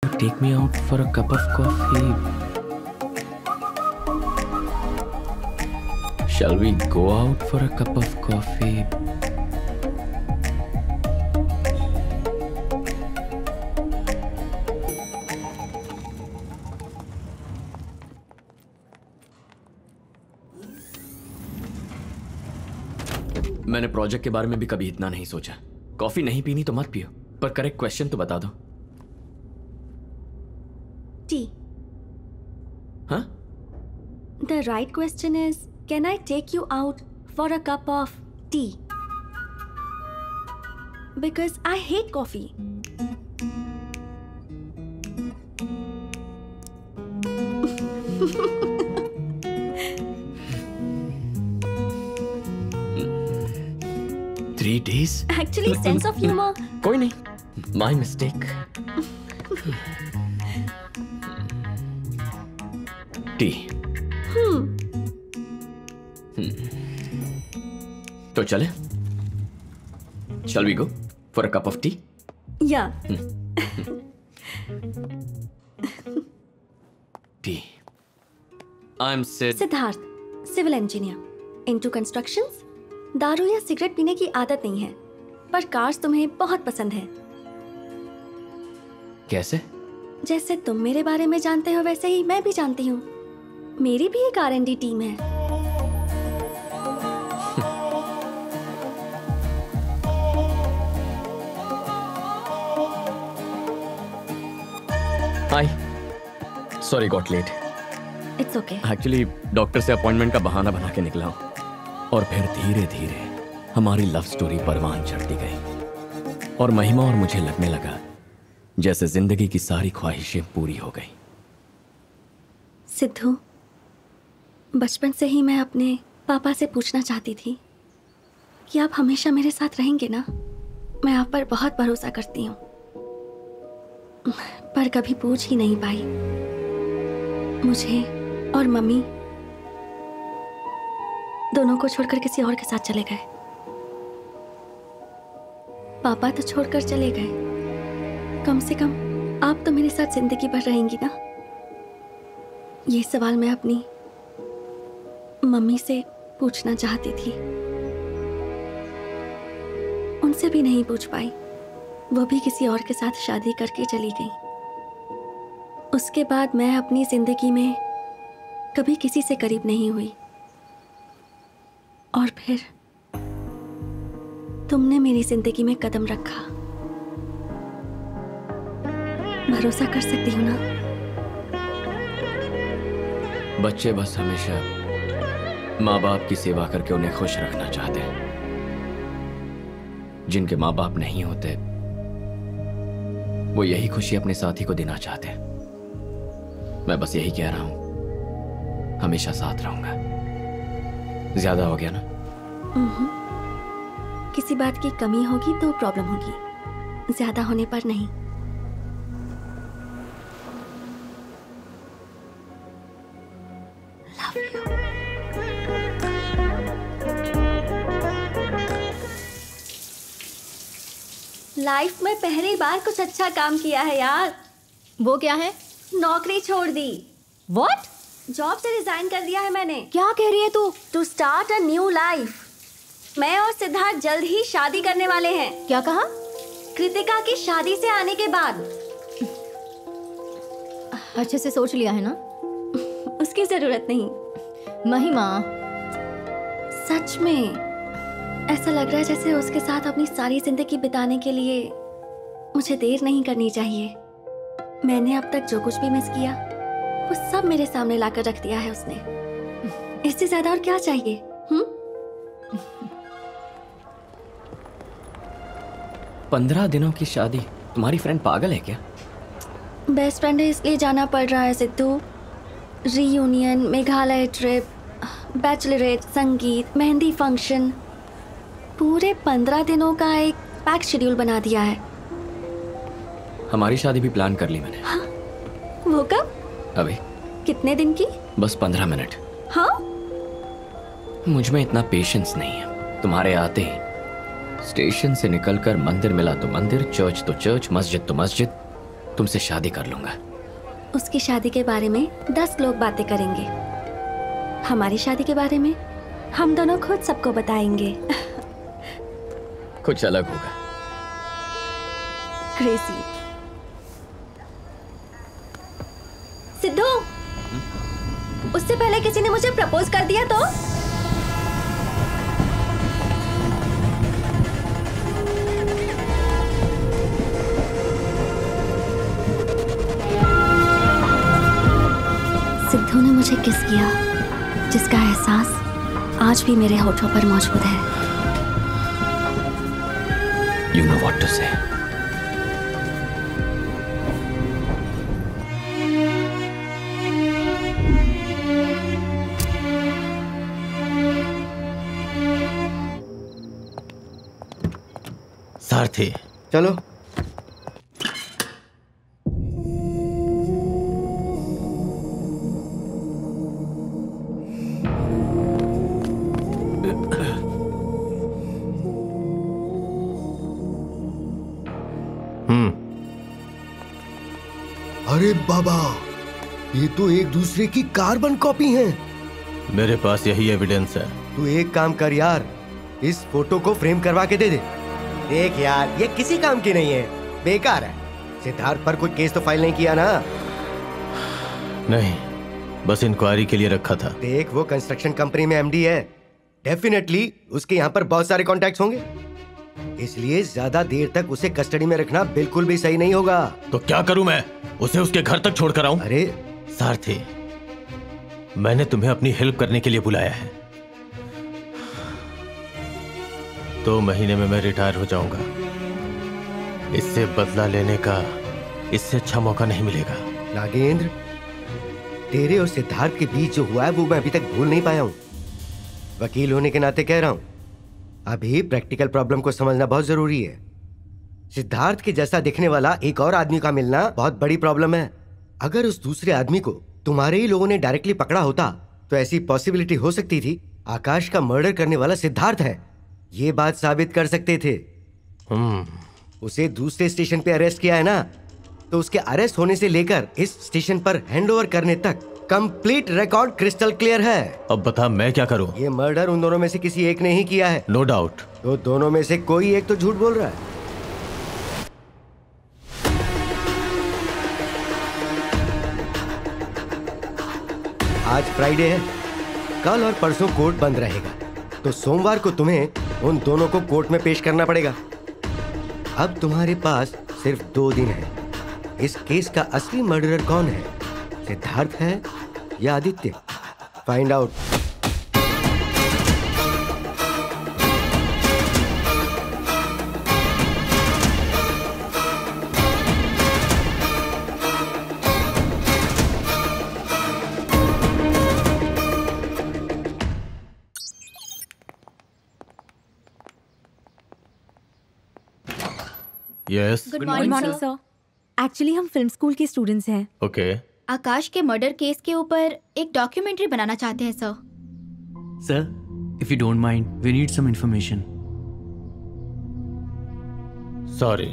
Take me out for a cup of coffee. Shall we go out for a cup of coffee? मैंने project के बारे में भी कभी इतना नहीं सोचा। कॉफी नहीं पीनी तो मत पियो, पर करेक्ट क्वेश्चन तो बता दो। टी। हाँ? The right question is, can I take you out for a cup of tea? Because I hate coffee. Three days? Actually, sense of humor. कोई नहीं, my mistake. टी। तो चले? Shall we go for a cup of tea? Yeah. Tea. I'm Sid. Siddharth, civil engineer, into constructions. दारू या cigarette पीने की आदत नहीं है, पर कार्स तुम्हें बहुत पसंद है। कैसे? जैसे तुम मेरे बारे में जानते हो वैसे ही मैं भी जानती हूँ। मेरी भी एक R&D टीम है। Hi, sorry got late. It's okay. Actually doctor से अपॉइंटमेंट का बहाना बना के निकला हूँ, और फिर धीरे धीरे हमारी लव स्टोरी परवान चढ़ती गई, और महिमा और मुझे लगने लगा जैसे जिंदगी की सारी ख्वाहिशें पूरी हो गई। सिद्धू, बचपन से ही मैं अपने पापा से पूछना चाहती थी कि आप हमेशा मेरे साथ रहेंगे ना। मैं आप पर बहुत भरोसा करती हूँ, पर कभी पूछ ही नहीं पाई। मुझे और मम्मी दोनों को छोड़कर किसी और के साथ चले गए। पापा तो छोड़कर चले गए, कम से कम आप तो मेरे साथ जिंदगी भर रहेंगी ना। ये सवाल मैं अपनी मम्मी से पूछना चाहती थी, उनसे भी नहीं पूछ पाई। वो भी किसी और के साथ शादी करके चली गई। उसके बाद मैं अपनी जिंदगी में कभी किसी से करीब नहीं हुई, और फिर तुमने मेरी जिंदगी में कदम रखा। भरोसा कर सकती हो ना? बच्चे बस हमेशा माँ बाप की सेवा करके उन्हें खुश रखना चाहते हैं। जिनके माँ बाप नहीं होते वो यही खुशी अपने साथी को देना चाहते हैं। मैं बस यही कह रहा हूं, हमेशा साथ रहूंगा। ज्यादा हो गया ना? किसी बात की कमी होगी तो प्रॉब्लम होगी, ज्यादा होने पर नहीं। Love you. लाइफ में पहली बार कुछ अच्छा काम किया है यार। वो क्या है? नौकरी छोड़ दी। What? जॉब से रिजाइन कर दिया है मैंने। क्या कह रही है तू? To start a new life. मैं और सिद्धार्थ जल्द ही शादी करने वाले हैं। क्या कहा? कृतिका की शादी से आने के बाद। अच्छे से सोच लिया है ना? उसकी जरूरत नहीं। महिमा, सच में ऐसा लग रहा है जैसे उसके साथ अपनी सारी जिंदगी बिताने के लिए मुझे देर नहीं करनी चाहिए। मैंने अब तक जो कुछ भी मिस किया वो सब मेरे सामने लाकर रख दिया है उसने। इससे ज्यादा और क्या चाहिए? 15 दिनों की शादी? तुम्हारी फ्रेंड पागल है क्या? बेस्ट फ्रेंड है इसलिए जाना पड़ रहा है Sidhu. Reunion, Meghalaya trip, Bachelorette, संगीत, मेहंदी फंक्शन, पूरे 15 दिनों का एक पैक शेड्यूल बना दिया है। हमारी शादी भी प्लान कर ली मैंने। हाँ? वो कब? अभी। कितने दिन की? बस 15 मिनट। हाँ? मुझ में इतना पेशेंस नहीं है। तुम्हारे आते ही स्टेशन से निकलकर मंदिर मिला तो मंदिर, चर्च तो चर्च, मस्जिद तो मस्जिद, तुमसे शादी कर लूंगा। उसकी शादी के बारे में 10 लोग बातें करेंगे, हमारी शादी के बारे में हम दोनों खुद सबको बताएंगे। कुछ अलग होगा। क्रेजी। सिद्धू, उससे पहले किसी ने मुझे प्रपोज कर दिया तो? सिद्धू ने मुझे किस किया, जिसका एहसास आज भी मेरे होठों पर मौजूद है। You know what to say. सारथी, चलो। अरे बाबा, ये तो एक दूसरे की कार्बन कॉपी हैं। मेरे पास यही एविडेंस है। तू एक काम कर यार, इस फोटो को फ्रेम करवा के दे दे। देख यार, ये किसी काम की नहीं है, बेकार है। सिद्धार्थ पर कोई केस तो फाइल नहीं किया ना? नहीं, बस इंक्वायरी के लिए रखा था। देख, वो कंस्ट्रक्शन कंपनी में एमडी है, डेफिनेटली उसके यहाँ पर बहुत सारे कॉन्टैक्ट्स होंगे, इसलिए ज्यादा देर तक उसे कस्टडी में रखना बिल्कुल भी सही नहीं होगा। तो क्या करूं मैं? उसे उसके घर तक छोड़कर आऊं? अरे सारथी, मैंने तुम्हें अपनी हेल्प करने के लिए बुलाया है। 2 महीने में मैं रिटायर हो जाऊंगा। इससे बदला लेने का इससे अच्छा मौका नहीं मिलेगा। नागेंद्र, तेरे और सिद्धार्थ के बीच जो हुआ है वो मैं अभी तक भूल नहीं पाया हूं। वकील होने के नाते कह रहा हूं, अभी प्रैक्टिकल प्रॉब्लम को समझना बहुत जरूरी है। सिद्धार्थ के जैसा दिखने वाला एक और आदमी का मिलना बहुत बड़ी प्रॉब्लम है। अगर उस दूसरे आदमी को तुम्हारे ही लोगों ने डायरेक्टली पकड़ा होता तो ऐसी पॉसिबिलिटी हो सकती थी आकाश का मर्डर करने वाला सिद्धार्थ है, ये बात साबित कर सकते थे। उसे दूसरे स्टेशन पे अरेस्ट किया है ना, तो उसके अरेस्ट होने से लेकर इस स्टेशन पर हैंडओवर करने तक कंप्लीट रिकॉर्ड क्रिस्टल क्लियर है। अब बता मैं क्या करूं? ये मर्डर उन दोनों में से किसी एक ने ही किया है। No doubt. तो दोनों में से कोई एक तो झूठ बोल रहा है। आज फ्राइडे है, कल और परसों कोर्ट बंद रहेगा, तो सोमवार को तुम्हें उन दोनों को कोर्ट में पेश करना पड़ेगा। अब तुम्हारे पास सिर्फ 2 दिन है। इस केस का असली मर्डरर कौन है, सिद्धार्थ है या Aditya? Find out. Yes, good good morning morning sir. Actually हम फिल्म स्कूल के स्टूडेंट्स हैं। ओके। आकाश के मर्डर केस के ऊपर एक डॉक्यूमेंट्री बनाना चाहते हैं sir. Sir, if you don't mind, we need some information. Sorry.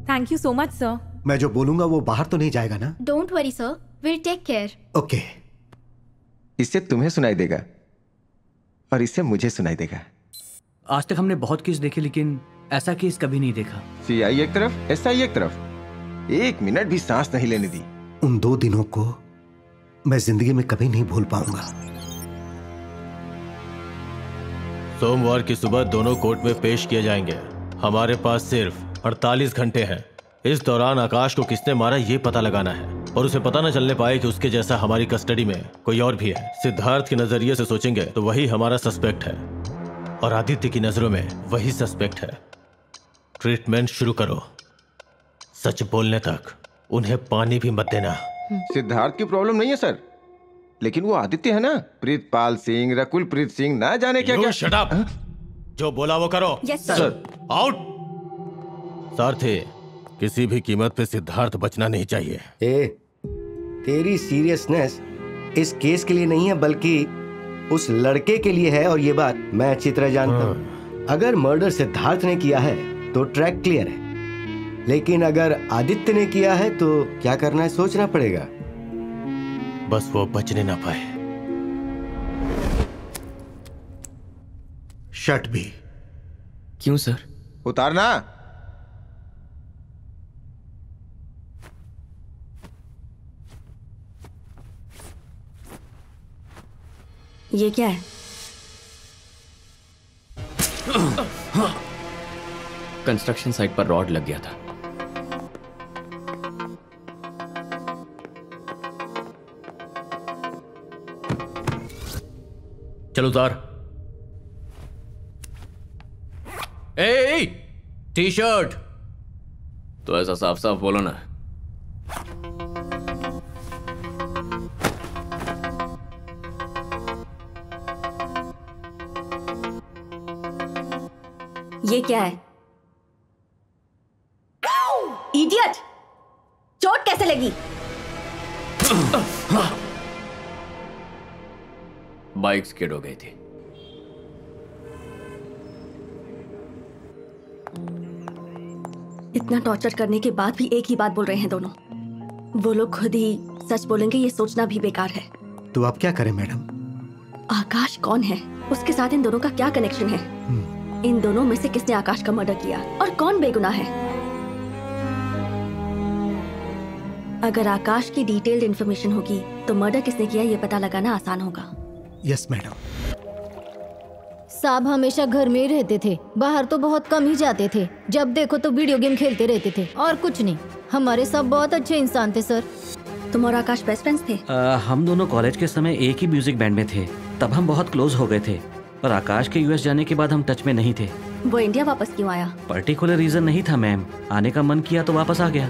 Thank you so much sir. मैं जो बोलूंगा वो बाहर तो नहीं जाएगा ना? Don't worry sir, will take care. Okay. इससे तुम्हें सुनाई देगा और इससे मुझे सुनाई देगा। आज तक हमने बहुत केस देखे लेकिन ऐसा केस कभी नहीं देखा। सीआई एक तरफ, एसआई एक तरफ, 1 मिनट भी सांस नहीं लेने दी। उन 2 दिनों को मैं जिंदगी में कभी नहीं भूल पाऊंगा। सोमवार की सुबह दोनों कोर्ट में पेश किए जाएंगे। हमारे पास सिर्फ 48 घंटे हैं। इस दौरान आकाश को किसने मारा ये पता लगाना है और उसे पता न चलने पाए कि उसके जैसा हमारी कस्टडी में कोई और भी है। सिद्धार्थ के नजरिए से सोचेंगे तो वही हमारा सस्पेक्ट है और आदित्य की नजरों में वही सस्पेक्ट है। ट्रीटमेंट शुरू करो। सच बोलने तक उन्हें पानी भी मत देना। सिद्धार्थ की प्रॉब्लम नहीं है सर, लेकिन वो आदित्य है ना, प्रीतपाल सिंह, रकुलप्रीत सिंह, ना जाने क्या क्या। Shut up. जो बोला वो करो। Yes sir. आउट। सारथी, किसी भी कीमत पे सिद्धार्थ बचना नहीं चाहिए। तेरी सीरियसनेस इस केस के लिए नहीं है, बल्कि उस लड़के के लिए है और ये बात मैं अच्छी तरह जानता हूँ। अगर मर्डर सिद्धार्थ ने किया है तो ट्रैक क्लियर है, लेकिन अगर आदित्य ने किया है तो क्या करना है सोचना पड़ेगा। बस वो बचने ना पाए। शर्ट भी। क्यों सर? उतारना। ये क्या है? कंस्ट्रक्शन साइट पर रॉड लग गया था। चलो उतार। ए, टी शर्ट। तो ऐसा साफ साफ बोलो ना। ये क्या है? इडियट! चोट कैसे लगी? बाइक स्किड हो गई थी। इतना टॉर्चर करने के बाद भी एक ही बात बोल रहे हैं दोनों। वो लोग खुद ही सच बोलेंगे ये सोचना भी बेकार है। तो आप क्या करें मैडम? आकाश कौन है? उसके साथ इन दोनों का क्या कनेक्शन है? इन दोनों में से किसने आकाश का मर्डर किया और कौन बेगुनाह है? अगर आकाश की डिटेल्ड इंफॉर्मेशन होगी तो मर्डर किसने किया ये पता लगाना आसान होगा। Yes madam. साहब हमेशा घर में ही रहते थे, बाहर तो बहुत कम ही जाते थे। जब देखो तो वीडियो गेम खेलते रहते थे और कुछ नहीं। हमारे सब बहुत अच्छे इंसान थे सर। तुम और आकाश बेस्ट फ्रेंड्स थे? हम दोनों कॉलेज के समय एक ही म्यूजिक बैंड में थे, तब हम बहुत क्लोज हो गए थे। और आकाश के यूएस जाने के बाद हम टच में नहीं थे। वो इंडिया वापस क्यों आया? पर्टिकुलर रीजन नहीं था मैम, आने का मन किया तो वापस आ गया।